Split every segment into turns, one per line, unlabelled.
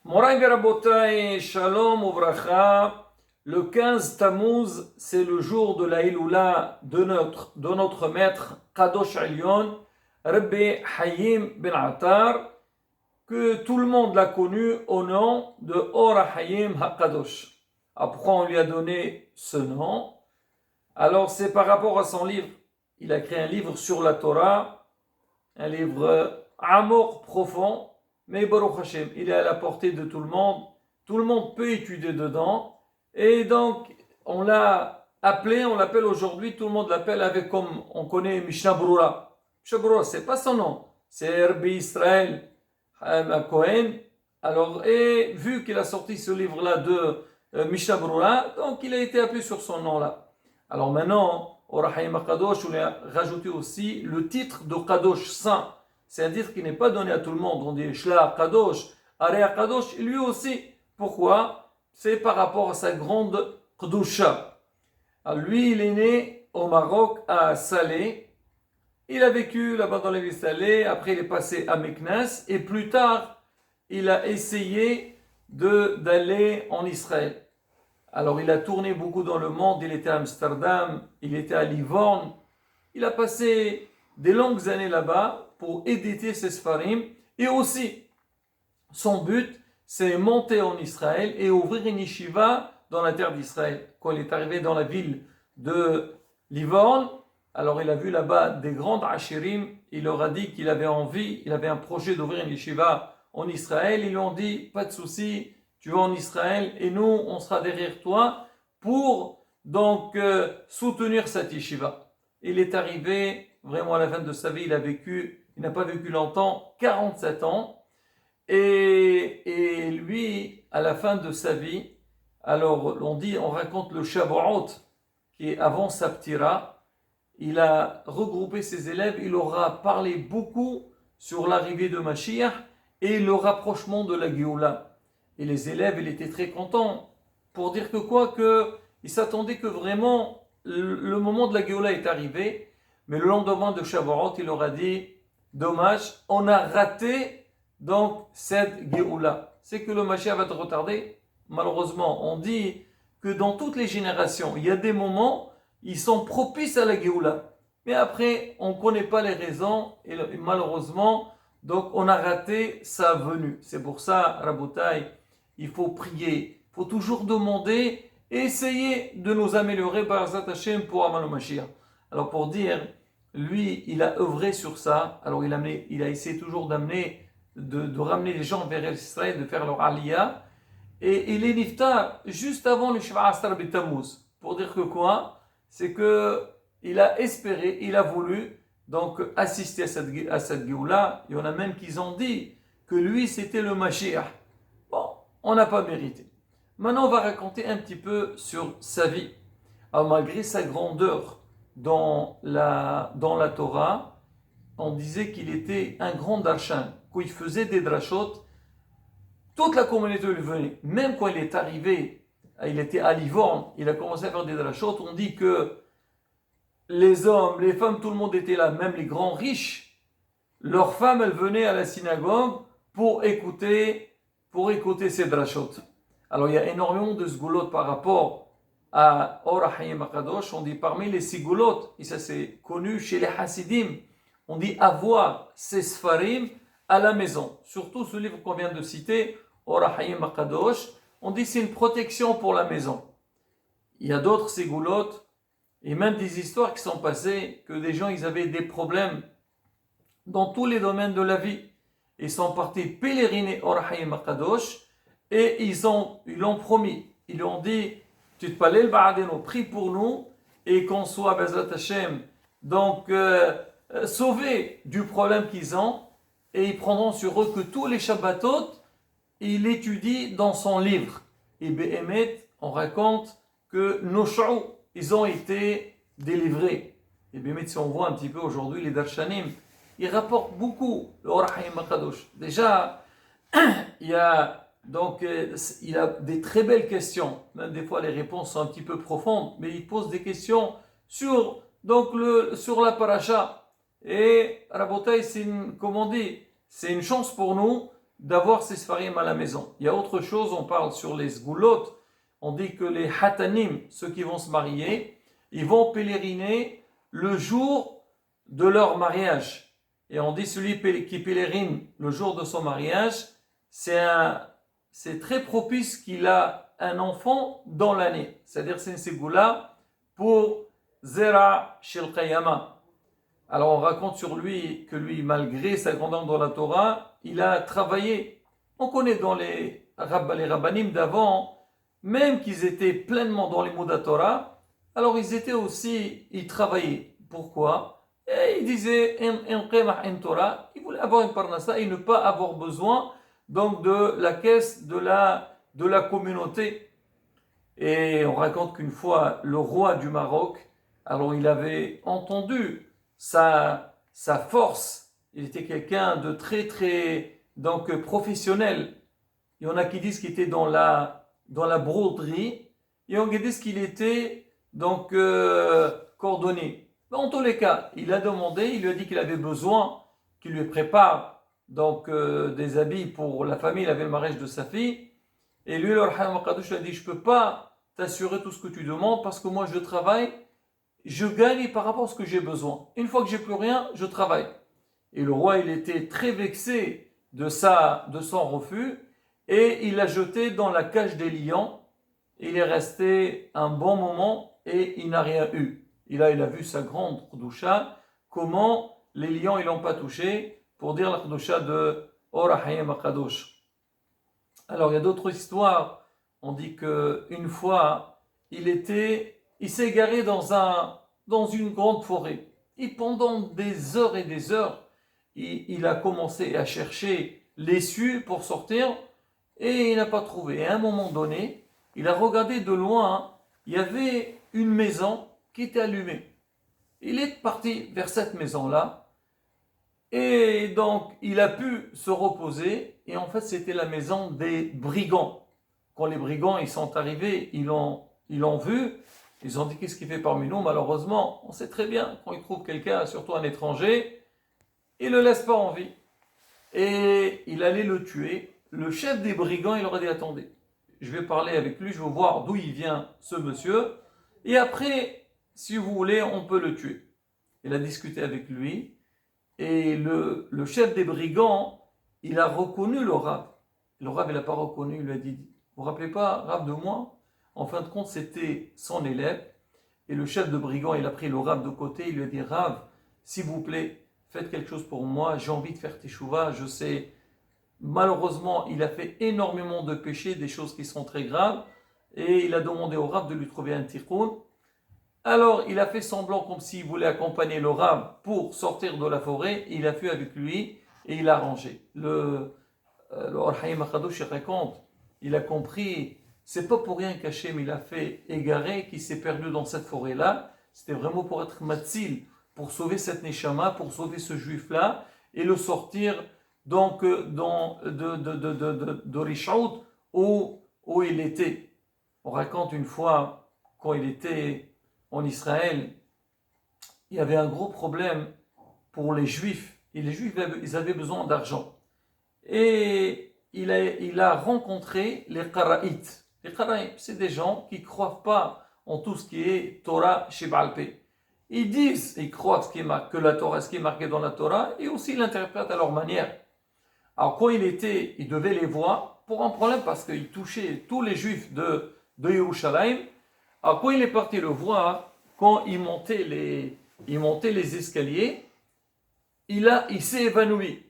Morang Rabotai, Shalom Uvracha. Le 15 Tammuz, c'est le jour de la Iloula de notre maître Kadosh Elyon, Rabbi Hayim Ben Attar, que tout le monde l'a connu au nom de Or Hayim HaKadosh. Après, on lui a donné ce nom. Alors, c'est par rapport à son livre. Il a écrit un livre sur la Torah, un livre amour profond, mais Baruch Hashem, il est à la portée de tout le monde. Tout le monde peut étudier dedans. Et donc, on l'a appelé, on l'appelle aujourd'hui, tout le monde l'appelle avec, comme on connaît, Mishnah Brura. Mishnah Brura, c'est pas son nom, c'est Rabbi Israël Cohen. Alors, et vu qu'il a sorti ce livre-là de Mishnah Brura, donc il a été appelé sur son nom-là. Alors maintenant, au Rahim Kadosh, on a rajouté aussi le titre de Kadosh Saint. C'est un titre qui n'est pas donné à tout le monde. On dit Shla Kadosh, Area Kadosh, lui aussi. Pourquoi? C'est par rapport à sa grande Kedusha. Lui, il est né au Maroc, à Salé. Il a vécu là-bas dans les villes Salé. Après, il est passé à Meknès. Et plus tard, il a essayé d'aller en Israël. Alors, il a tourné beaucoup dans le monde. Il était à Amsterdam, il était à Livorno. Il a passé des longues années là-bas pour éditer ses Sfarim. Et aussi, son but, c'est monter en Israël et ouvrir une yeshiva dans la terre d'Israël. Quand il est arrivé dans la ville de Livorno, alors il a vu là-bas des grandes ashirim. Il leur a dit qu'il avait envie, il avait un projet d'ouvrir une yeshiva en Israël. Ils lui ont dit, pas de souci, tu vas en Israël et nous, on sera derrière toi pour donc soutenir cette yeshiva. Il est arrivé vraiment à la fin de sa vie, il n'a pas vécu longtemps, 47 ans. Et lui, à la fin de sa vie, alors on raconte le Shavuot, qui est avant Saptira, il a regroupé ses élèves, il leur a parlé beaucoup sur l'arrivée de Mashiach et le rapprochement de la Géoula. Et les élèves, ils étaient très contents pour dire ils s'attendaient que vraiment le moment de la Géoula est arrivé, mais le lendemain de Shavuot, il leur a dit, dommage, on a raté donc cette Géoula. C'est que le Mashiach va te retarder. Malheureusement, on dit que dans toutes les générations, il y a des moments, ils sont propices à la Géoula. Mais après, on ne connaît pas les raisons et malheureusement, donc on a raté sa venue. C'est pour ça, Rabotai, il faut prier, il faut toujours demander et essayer de nous améliorer par Zat Hashem pour Amal Mashiach. Alors pour dire, lui, il a œuvré sur ça. Alors il a essayé toujours de ramener les gens vers Israël, de faire leur aliyah. Et il est niftar juste avant le Shiva Astar B'Tammuz. Pour dire que quoi? C'est que il a espéré, il a voulu donc assister à cette Géoula. Il y en a même qui ont dit que lui c'était le Mashiach. Bon, on n'a pas mérité. Maintenant on va raconter un petit peu sur sa vie. Alors malgré sa grandeur dans la Torah, on disait qu'il était un grand darshan. Quand il faisait des drashot, toute la communauté lui venait. Même quand il est arrivé, il était à Livorno, il a commencé à faire des drashot, on dit que les hommes, les femmes, tout le monde était là, même les grands riches, leurs femmes, elles venaient à la synagogue pour écouter ces drashot. Alors il y a énormément de sgoulot par rapport à Or HaHayim HaKadosh. On dit parmi les sgoulot, et ça c'est connu chez les Hasidim, on dit avoir ces Sfarim à la maison. Surtout ce livre qu'on vient de citer, Or HaHayim HaKadosh, on dit c'est une protection pour la maison. Il y a d'autres ségoulots et même des histoires qui sont passées que des gens ils avaient des problèmes dans tous les domaines de la vie. Ils sont partis pèleriner Or HaHayim HaKadosh et ils l'ont promis. Ils ont dit, tu te palais le ba'adeno, prie pour nous et qu'on soit Bezrat Hashem donc sauvés du problème qu'ils ont. Et ils prendront sur eux que tous les Shabbatot, il étudie dans son livre. Et Behemet, on raconte que nos sha'ou, ils ont été délivrés. Et Behemet, si on voit un petit peu aujourd'hui les Darshanim, ils rapportent beaucoup le Or HaHayim HaKadosh. Déjà, il a des très belles questions. Même des fois, les réponses sont un petit peu profondes, mais il pose des questions sur la paracha. Et Rabotai, comme on dit, c'est une chance pour nous d'avoir ces Sfarim à la maison. Il y a autre chose, on parle sur les Sgulot, on dit que les Hatanim, ceux qui vont se marier, ils vont pèleriner le jour de leur mariage. Et on dit celui qui pèlerine le jour de son mariage, c'est très propice qu'il a un enfant dans l'année. C'est-à-dire c'est une ségoula pour Zera Shel Qayama. Alors on raconte sur lui que lui, malgré sa grandeur dans la Torah, il a travaillé. On connaît dans les rabbanim d'avant, même qu'ils étaient pleinement dans les mots de la Torah, alors ils travaillaient. Pourquoi? Et ils disaient, ils voulaient avoir une parnassa et ne pas avoir besoin donc de la caisse de la communauté. Et on raconte qu'une fois, le roi du Maroc, alors il avait entendu sa force, il était quelqu'un de très très donc professionnel. Il y en a qui disent qu'il était dans la broderie, et on dit qu'il était donc cordonnier. En tous les cas, il a demandé, il lui a dit qu'il avait besoin qu'il lui prépare donc des habits pour la famille, il avait le mariage de sa fille, et lui, le Rahman Maqadouche, lui a dit, je ne peux pas t'assurer tout ce que tu demandes parce que moi je travaille, je gagne par rapport à ce que j'ai besoin. Une fois que j'ai plus rien, je travaille. Et le roi, il était très vexé de son refus, et il l'a jeté dans la cage des lions. Il est resté un bon moment et il n'a rien eu. Il a vu sa grande Khudusha, comment les lions ils l'ont pas touché, pour dire la Khudusha de Orahayim Akadosh. Alors il y a d'autres histoires. On dit qu'une fois, il s'est égaré dans une grande forêt. Et pendant des heures et des heures, il a commencé à chercher l'issue pour sortir, et il n'a pas trouvé. Et à un moment donné, il a regardé de loin, il y avait une maison qui était allumée. Il est parti vers cette maison-là, et donc il a pu se reposer, et en fait c'était la maison des brigands. Quand les brigands ils sont arrivés, ils l'ont vu, ils ont dit qu'est-ce qu'il fait parmi nous. Malheureusement, on sait très bien, quand ils trouvent quelqu'un, surtout un étranger, ils ne le laissent pas en vie. Et il allait le tuer. Le chef des brigands, il aurait dit attendez, je vais parler avec lui, je vais voir d'où il vient ce monsieur, et après, si vous voulez, on peut le tuer. Il a discuté avec lui, et le chef des brigands, il a reconnu le Rav. Le Rav, il n'a pas reconnu, il lui a dit, vous ne vous rappelez pas, Rav, de moi? En fin de compte, c'était son élève, et le chef de brigands, il a pris le Rav de côté, il lui a dit, Rav, s'il vous plaît, faites quelque chose pour moi, j'ai envie de faire teshuva, je sais. Malheureusement, il a fait énormément de péchés, des choses qui sont très graves, et il a demandé au Rav de lui trouver un tikkun. Alors, il a fait semblant comme s'il voulait accompagner le Rav pour sortir de la forêt, et il a fait avec lui, et il a rangé. Le Orhaïm Akadosh raconte, il a compris, c'est pas pour rien qu'Hachem il a fait égarer, qu'il s'est perdu dans cette forêt-là, c'était vraiment pour être matzil, pour sauver cette neshama, pour sauver ce juif-là, et le sortir donc de Rishaout où il était. On raconte une fois, quand il était en Israël, il y avait un gros problème pour les juifs. Et les juifs, ils avaient besoin d'argent. Et il a rencontré les Qaraïtes. Les Qaraïtes, c'est des gens qui ne croient pas en tout ce qui est Torah chez Baal Pé. Ils croient que la Torah, ce qui est marqué dans la Torah, et aussi ils l'interprètent à leur manière. Alors quand il devait les voir pour un problème parce qu'il touchait tous les juifs de Yerushalayim. Alors quand il est parti le voir, quand il montait les escaliers, il s'est évanoui.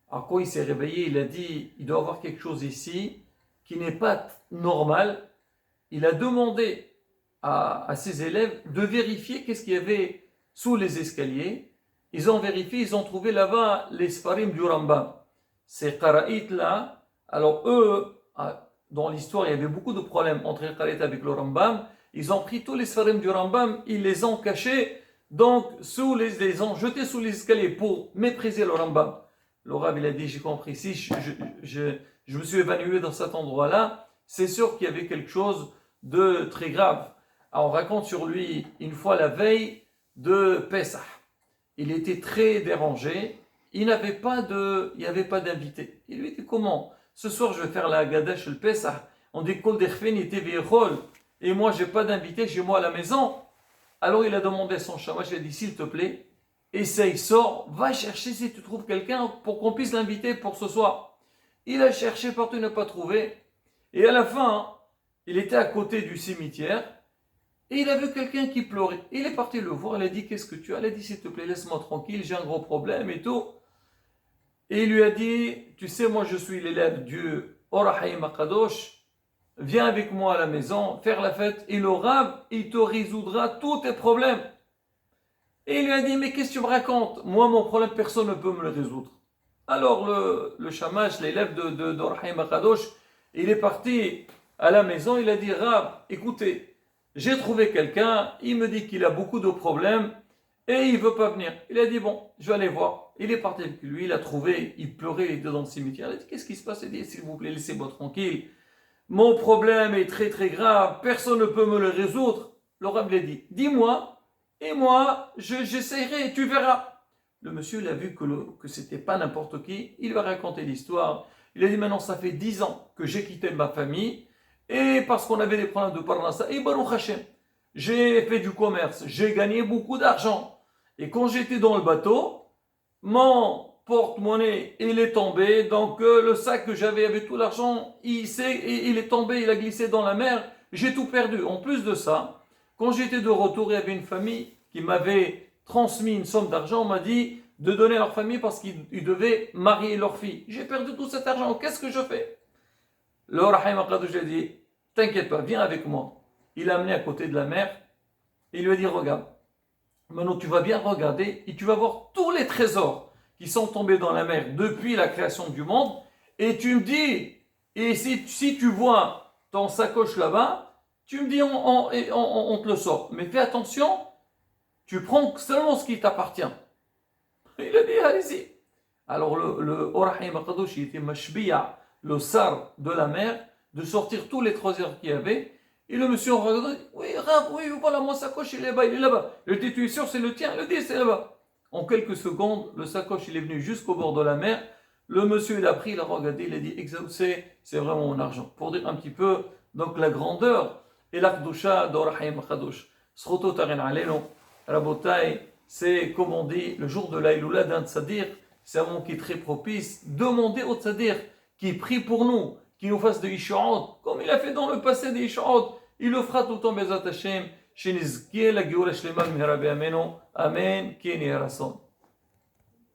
Alors quand il s'est réveillé, il a dit, il doit y avoir quelque chose ici qui n'est pas normal. Il a demandé à ses élèves de vérifier qu'est-ce qu'il y avait sous les escaliers. Ils ont vérifié, ils ont trouvé là-bas les Sfarim du Rambam. Ces Qaraïtes là, alors eux, dans l'histoire, il y avait beaucoup de problèmes entre les Qaraïtes avec le Rambam. Ils ont pris tous les Sfarim du Rambam, ils les ont cachés, donc les ont jetés sous les escaliers pour mépriser le Rambam. Le Rav, il a dit, j'ai compris, si je me suis évanoui dans cet endroit-là, c'est sûr qu'il y avait quelque chose de très grave. Alors, on raconte sur lui, une fois la veille de Pessah, il était très dérangé, il n'y avait pas d'invité. Il lui dit comment? Ce soir, je vais faire la Gadash le Pesach. On dit Kol derfen ite v'yechol. Et moi, j'ai pas d'invité chez moi à la maison. Alors, il a demandé à son shamash, il a dit s'il te plaît, essaye, sors, va chercher si tu trouves quelqu'un pour qu'on puisse l'inviter pour ce soir. Il a cherché partout, il n'a pas trouvé. Et à la fin, il était à côté du cimetière et il a vu quelqu'un qui pleurait. Il est parti le voir, il a dit qu'est-ce que tu as? Il a dit s'il te plaît, laisse-moi tranquille, j'ai un gros problème et tout. Et il lui a dit, tu sais, moi je suis l'élève du Or HaChaim HaKadosh, viens avec moi à la maison, faire la fête, et le Rav, il te résoudra tous tes problèmes. Et il lui a dit, mais qu'est-ce que tu me racontes? Moi, mon problème, personne ne peut me le résoudre. Alors le Shamash, l'élève d'Or HaChaim HaKadosh, il est parti à la maison, il a dit, Rav, écoutez, j'ai trouvé quelqu'un, il me dit qu'il a beaucoup de problèmes, et il ne veut pas venir. Il a dit, bon, je vais aller voir. Il est parti avec lui, il a trouvé, il pleurait, il était dans le cimetière. Il a dit, qu'est-ce qui se passe? Il a dit, s'il vous plaît, laissez-moi tranquille. Mon problème est très très grave, personne ne peut me le résoudre. Le Rav lui a dit, dis-moi, et moi, j'essaierai, tu verras. Le monsieur, il a vu que c'était pas n'importe qui, il lui a raconté l'histoire. Il a dit, maintenant, ça fait 10 ans que j'ai quitté ma famille, et parce qu'on avait des problèmes de parnassa, et Baruch Hashem, j'ai fait du commerce, j'ai gagné beaucoup d'argent. Et quand j'étais dans le bateau, mon porte-monnaie, il est tombé. Donc le sac que j'avais avec tout l'argent, il est tombé, il a glissé dans la mer. J'ai tout perdu. En plus de ça, quand j'étais de retour, il y avait une famille qui m'avait transmis une somme d'argent. On m'a dit de donner à leur famille parce qu'ils devaient marier leur fille. J'ai perdu tout cet argent. Qu'est-ce que je fais? Le Or HaChaim HaKadosh a dit, t'inquiète pas, viens avec moi. Il l'a amené à côté de la mer. Il lui a dit, regarde. Maintenant, tu vas bien regarder et tu vas voir tous les trésors qui sont tombés dans la mer depuis la création du monde. Et tu me dis, et si tu vois ton sacoche là-bas, tu me dis, on te le sort. Mais fais attention, tu prends seulement ce qui t'appartient. Il a dit, allez-y. Alors, le Or HaChaim HaKadosh, il était mashbiya, le sar de la mer, de sortir tous les trésors qu'il y avait. Et le monsieur regarde, oui, Rav, oui, voilà, mon sacoche, il est là-bas, il est là-bas. Le dit, tu es sûr, c'est le tien? Le dit, c'est là-bas. En quelques secondes, le sacoche, il est venu jusqu'au bord de la mer. Le monsieur, il a pris, il a regardé, il a dit, exaucé, c'est vraiment mon argent. Pour dire un petit peu, donc, la grandeur et l'Akdusha d'Or HaChaim HaKadosh. Sroto Taren Aleno, Rabotai, c'est, comme on dit, le jour de l'Aïloula d'un Tzadir, c'est un moment qui est très propice. Demandez au Tzadir qui prie pour nous, qui nous fasse des Ishaot, comme il a fait dans le passé des Ishaot. Il le fera tout le temps, Bezat Hashem, chez Nizkiel, la Géoula Shlema, Mihrabe Ameno, Amen, Keni Rason.